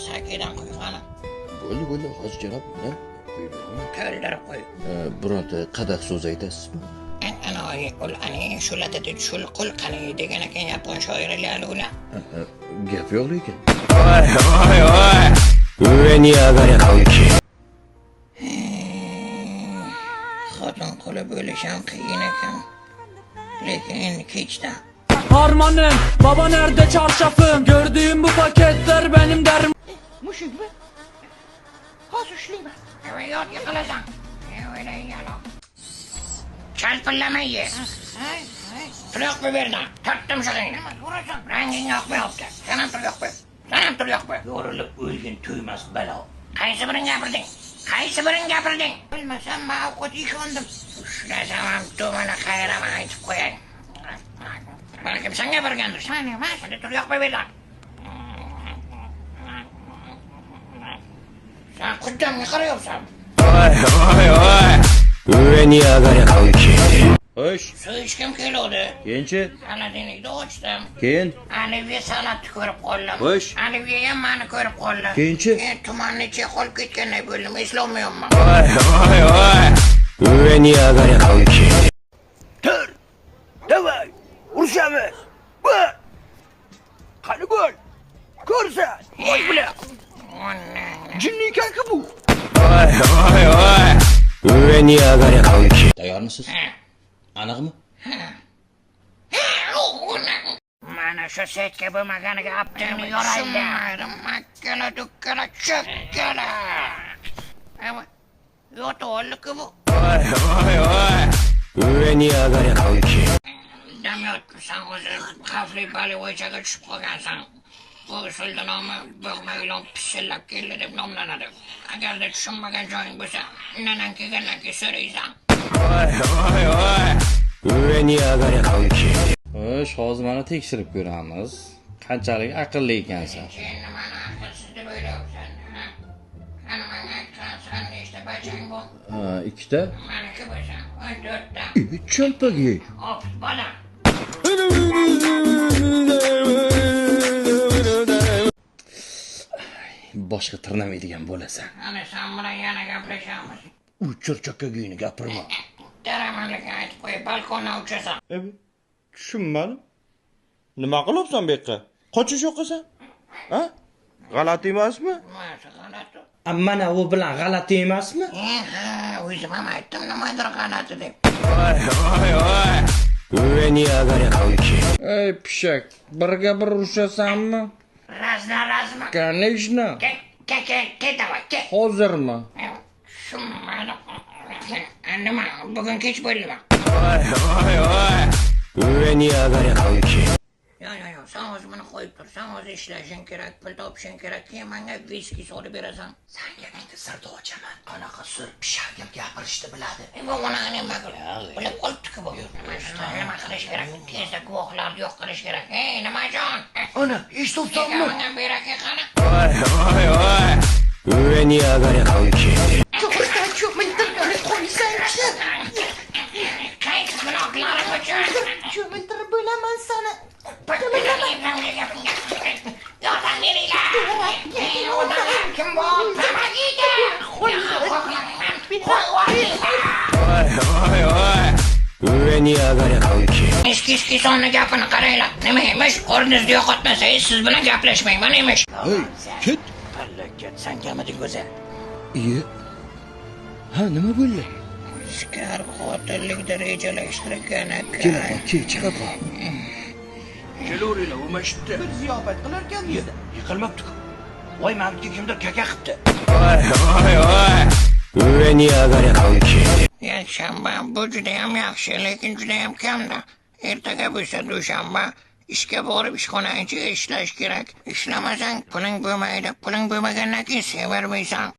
sakidan qo'y qani. Bo'ldi, hozir janob, nima? Tayyorlab qo'y. Bironta qadah so'z aytasizmi? Ana qul ani shuladada shul qul qani degan ekan yapon shoirlari ular. Gap yo'q lekin. Voy. Uveni agare qavki. Xotin qo'li bo'lish ham qiyin ekan. Lekin endi kechda. Harmanım, baba nerede çarşafım? Gördüğüm bu paketler benim derim. Mushuk mi? Hozir ushlayman. Yot yiqilasan. Öyle yalan. Chalpillamay ye. Tuyoq berdan. Tortdim shug'ingni. Ranging yoqmayapti. Sen ham tuyoq ber. Sen ham tuyoq ber. Yo'rilib o'lgin to'ymas balo. Qaysi birini gapirding? Bilmasam men ovqat yeygandim. Ushlasam ham to'mani qayraman aytib qo'yay. Balkim sen gapirgandir. Sen emas. Hadi tuyoq berdan. Sen quddamga qarayapsan. Voy. Uveni agare qavki. Xo'sh, Suv ichkim keladi. keyinchi? Saladinlikni ochdim. Keyin? Aliviya salatni ko'rib qoldim. Xo'sh. Aliviya ham meni ko'rib qoldi. Keyinchi? Tumanni ichiga qolib ketganday bo'ldim, eslolmayapman. Voy. Uveni agare qavki. Dur, davay, uruşamiz. Qani bo'l, ko'rsan. Voy bilan. Jinni ekan-ku bu. Voy. Uveni agare qavki. Tayyormisiz? Aniqmi? Mana shu setga bo'lmaganiga aptimni yoraydi. Makkala dukkala chokkala. Ama yo'tolli-ku bu. Voy. Uveni agare qavki. Dam yotmisan o'zi xavfli balivoychaga tushib qolgansan. Bu usulda nomi bo'g'ma ilon pishillab keldi deb nomlanadi. Agarda tushunmagan joying bo'lsa, nanan kelgandan keyin so'raysan. Voy. Uveni agare qavki. Xo'sh, hozir mana tekshirib ko'ramiz. Qanchalik aqlli ekansan. Sen nimani aqlsiz deb o'ylayapsan? Qani menga aytsan, nechta bachang bor? Ikkita. Maniki bo'lsa, 14ta. Cho'mpaga. Hop, bola. Boshqa tirnamaydigan bo'lasan. Ana sen bilan yana gaplashamiz. U cho'rchokkagini gapirma. Daramanlikni aytib qo'yib, balkondan uchasan. Tushunmadim. Nima qilyapsan bu yerga? Qochish yo'qasan? Ha? G'alati emasmi? Masa g'alati. Mana u bilan g'alati emasmi? Ha, o'zim ham aytdim nimadir g'alati deb. Voy. Uveni agare qavki. Ey pishak, birga bir urushasanmi? Razma. Конечно. Ke davay, ke. Hozirmi? Tushunmadim. Nima, bugun kech bo'ldimi? Voy. Uveni agare qavki. Yo'q, sen o'zi buni qo'yib tur. Sen o'zi ishlashing kerak, pul topishing kerak. Keyin menga viski solib berasan. Senga endi sirda ochaman. Qanaqa sir pishagim gapirishni biladi. Bu uni nima qilib? Bilib qolibdi-ku bu. Nima qilish kerak? Tezda guvohlarni yo'q qilish kerak. Ey, nimajon? Ana, eshitibsanmi? Menga beraka qani? Voy. Uveni agare qavki. To'g'ridan cho'miltirib qo'ysang-chi. Qaysi gunohlarim uchun? Cho'miltirib bo'laman seni. Yordam beringlar. Kim bor? Tamagida. Voy. Uveni agare qavki. Eski sonni gapini qaranglar. Nima emish? Qo'lingizni yo'qotmasangiz siz bilan gaplashmayman emish. Hey, ket. Ket, sen kelmading o'zi. Iye. Ha, nima bo'ldi? Iskar qotillikda rejalashtirgan ekan. Kel, chiqib qol. Kelavringlar, u mashitda. Bir ziyofat qilarkanmiz. Yiqilmabdi-ku. Voy, menga kimdir kaka qilibdi. Voy. Uveni agare qavki. Yakshanba bu juda ham yaxshi, lekin juda ham kamda. Ertaga bo'lsa dushanba ishga borib ishxonang ichiga ishlash kerak. Ishlamasang puling bo'lmaydi. Puling bo'lmagandan keyin severmaysan.